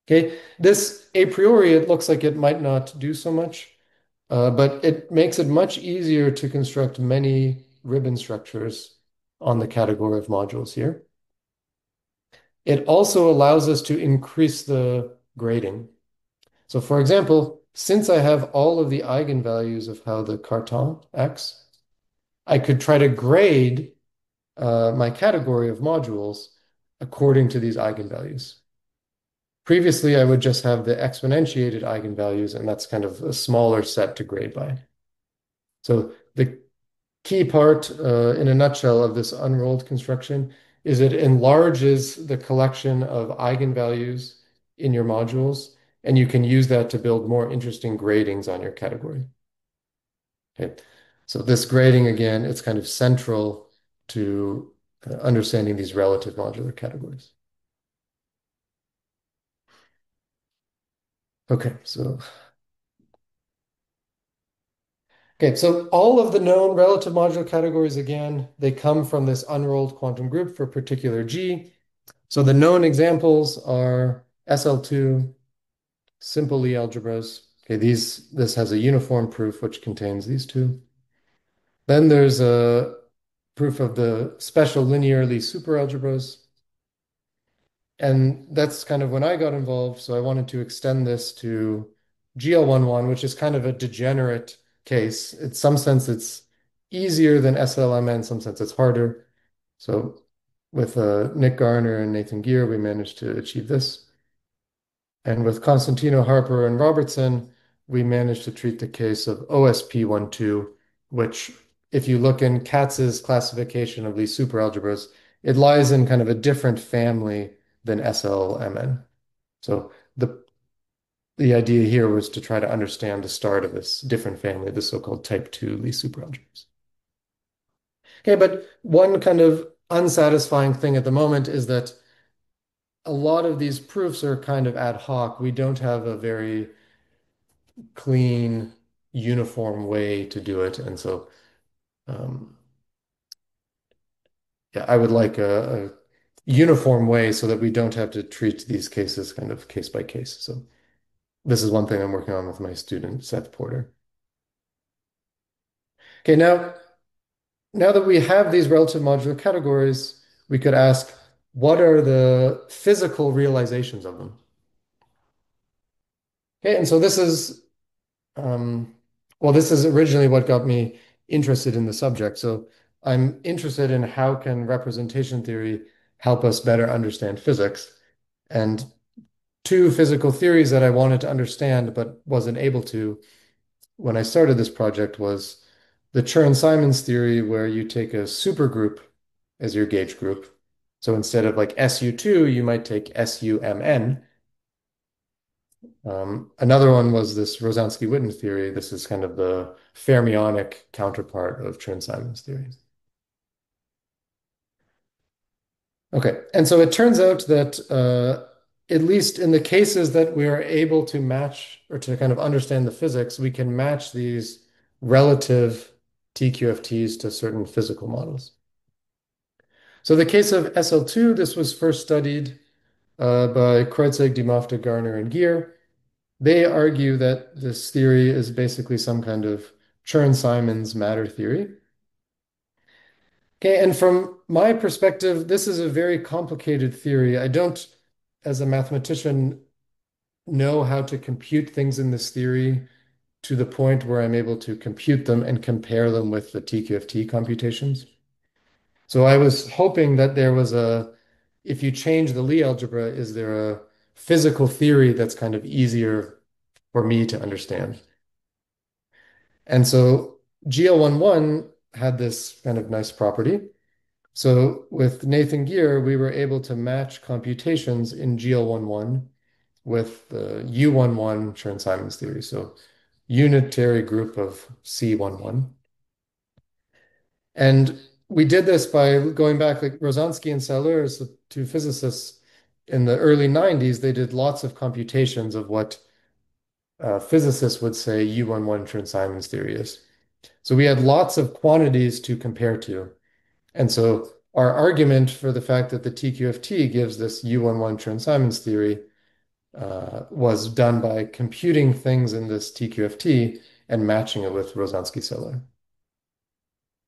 B: Okay, this a priori, it looks like it might not do so much, but it makes it much easier to construct many ribbon structures on the category of modules here. It also allows us to increase the grading. So for example, since I have all of the eigenvalues of how the Cartan acts, I could try to grade my category of modules according to these eigenvalues. Previously, I would just have the exponentiated eigenvalues, and that's kind of a smaller set to grade by. So the key part, in a nutshell, of this unrolled construction is it enlarges the collection of eigenvalues in your modules, and you can use that to build more interesting gradings on your category. Okay. So this grading, again, it's kind of central to understanding these relative modular categories. Okay, so all of the known relative modular categories, again, they come from this unrolled quantum group for particular G. So the known examples are SL2, simple Lie algebras. Okay, this has a uniform proof which contains these two. Then there's a proof of the special linearly superalgebras. And that's kind of when I got involved. So I wanted to extend this to GL11, which is kind of a degenerate case. In some sense, it's easier than SLMN, in some sense, it's harder. So with Nick Garner and Nathan Gear, we managed to achieve this. And with Constantino Harper and Robertson, we managed to treat the case of OSP12, which, if you look in Katz's classification of these superalgebras, it lies in kind of a different family than SLMN. So the idea here was to try to understand the start of this different family, the so-called type 2 Lie superalgebras. Okay, but one kind of unsatisfying thing at the moment is that a lot of these proofs are kind of ad hoc. We don't have a very clean, uniform way to do it. And so, um, yeah, I would like a uniform way so that we don't have to treat these cases kind of case by case. So this is one thing I'm working on with my student, Seth Porter. Okay, now that we have these relative modular categories, we could ask, what are the physical realizations of them? Okay, and so um, this is originally what got me interested in the subject. So I'm interested in how can representation theory help us better understand physics. And two physical theories that I wanted to understand but wasn't able to when I started this project was the Chern-Simons theory, where you take a supergroup as your gauge group. So instead of like SU2, you might take SUMN. Another one was this Rosansky-Witten theory. This is kind of the fermionic counterpart of Chern-Simons theory. Okay, and so it turns out that at least in the cases that we are able to match or to kind of understand the physics, we can match these relative TQFTs to certain physical models. So the case of SL2, this was first studied by Kreutzig, Dimofta, Garner, and Gear. They argue that this theory is basically some kind of Chern-Simons matter theory. Okay, and from my perspective, this is a very complicated theory. I don't, as a mathematician, know how to compute things in this theory to the point where I'm able to compute them and compare them with the TQFT computations. So I was hoping that there was if you change the Lie algebra, is there a physical theory that's kind of easier for me to understand? And so GL11 had this kind of nice property. So with Nathan Gear, we were able to match computations in GL11 with the U11 Chern-Simons theory. So unitary group of C11. And we did this by going back, like Rosansky and Salur, so two physicists in the early 90s, they did lots of computations of what physicists would say U11 Chern-Simons theory is. So we had lots of quantities to compare to. And so our argument for the fact that the TQFT gives this U11 Chern-Simons theory was done by computing things in this TQFT and matching it with Rosansky-Salur.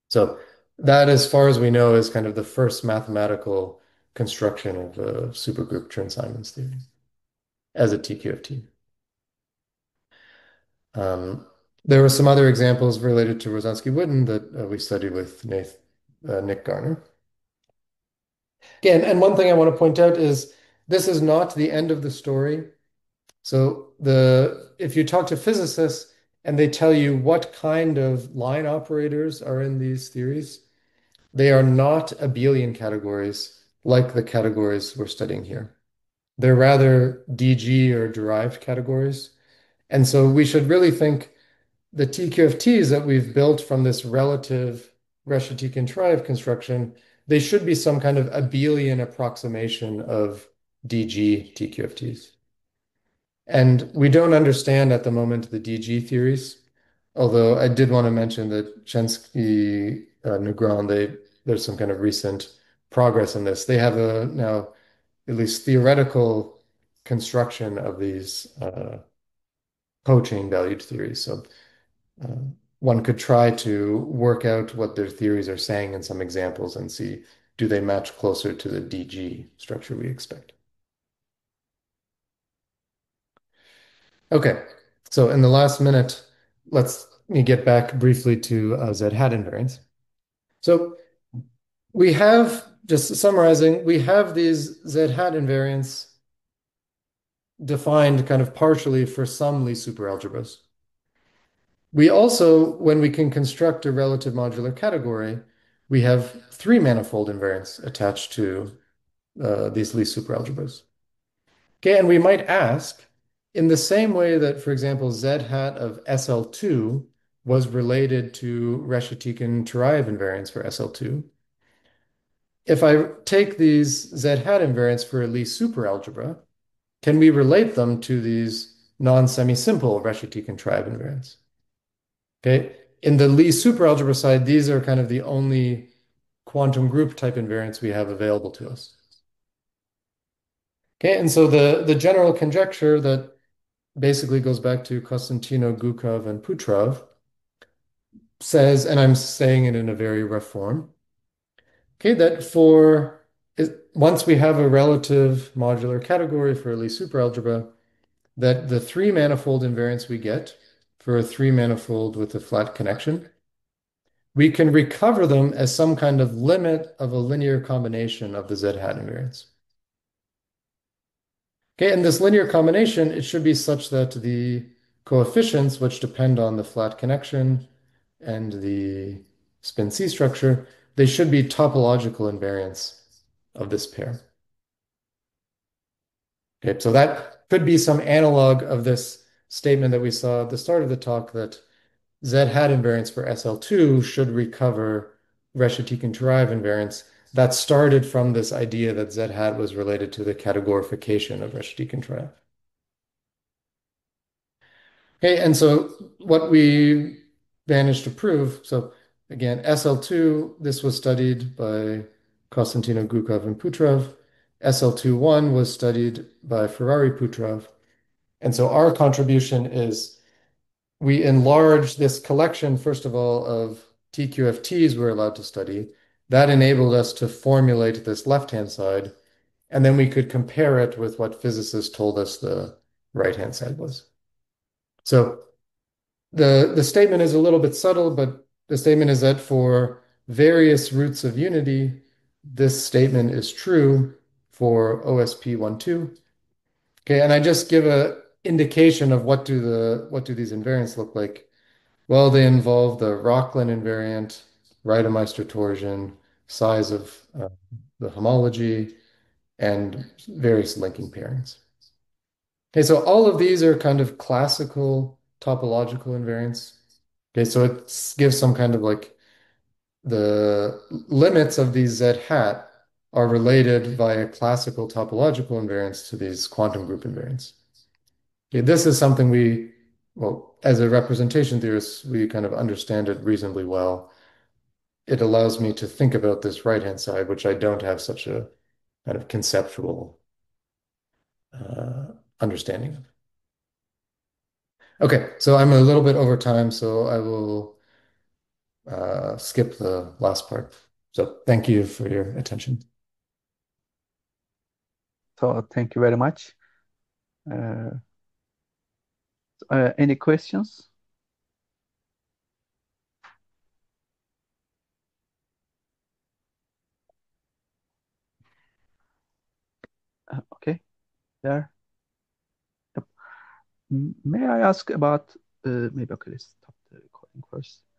B: So that, as far as we know, is kind of the first mathematical construction of the supergroup Chern-Simons theory as a TQFT. Um, there were some other examples related to Rosansky-Witten that we studied with Nick Garner. Again, and one thing I want to point out is this is not the end of the story. So if you talk to physicists and they tell you what kind of line operators are in these theories, they are not abelian categories like the categories we're studying here. They're rather DG or derived categories. And so we should really think the TQFTs that we've built from this relative Reshetikhin-Trive construction, they should be some kind of abelian approximation of DG TQFTs. And we don't understand at the moment the DG theories, although I did want to mention that Chensky, Legrand, there's some kind of recent progress in this. They have a now at least theoretical construction of these co-chain valued theories. So uh, one could try to work out what their theories are saying in some examples and see, do they match closer to the DG structure we expect? Okay, so in the last minute, let's me get back briefly to Z hat invariance. So we have, just summarizing, we have these Z hat invariants defined kind of partially for some Lie superalgebras. We also, when we can construct a relative modular category, we have three manifold invariants attached to these Lie superalgebras. Okay, and we might ask, in the same way that, for example, Z hat of SL2 was related to Reshetikhin-Turayev invariants for SL2, if I take these Z hat invariants for a Lie superalgebra, can we relate them to these non-semi-simple Reshetikhin-Turayev invariants? Okay, in the Lie superalgebra side, these are kind of the only quantum group type invariants we have available to us. Okay, and so the general conjecture that basically goes back to Konstantino, Gukov, and Putrov says, and I'm saying it in a very rough form, okay, that once we have a relative modular category for a Lie superalgebra, that the three manifold invariants we get for a three manifold with a flat connection, we can recover them as some kind of limit of a linear combination of the Z hat invariants. Okay, and this linear combination, it should be such that the coefficients, which depend on the flat connection and the spin C structure, they should be topological invariants of this pair. Okay, so that could be some analog of this statement that we saw at the start of the talk that Z hat invariance for SL2 should recover Reshetikhin-Turayev invariance. That started from this idea that Z hat was related to the categorification of Reshetikhin-Turayev. Okay, and so what we managed to prove, so again, SL2, this was studied by Konstantino, Gukov, and Putrov. SL2-1 was studied by Ferrari, Putrov. And so our contribution is we enlarge this collection, first of all, of TQFTs we're allowed to study. That enabled us to formulate this left-hand side, and then we could compare it with what physicists told us the right-hand side was. So the statement is a little bit subtle, but the statement is that for various roots of unity, this statement is true for OSP12. Okay, and I just give a indication of what do these invariants look like. Well, they involve the Rocklin invariant, Reidemeister torsion, size of the homology, and various linking pairings. Okay, so all of these are kind of classical topological invariants. Okay, so it gives some kind of like the limits of these Z hat are related via classical topological invariants to these quantum group invariants. Okay, this is something well, as a representation theorist, we kind of understand it reasonably well. It allows me to think about this right-hand side, which I don't have such a kind of conceptual understanding of. Okay, so I'm a little bit over time, so I will skip the last part. So thank you for your attention.
A: So thank you very much. Uh, any questions? Okay, there. Yep. May I ask about maybe okay, let's stop the recording first.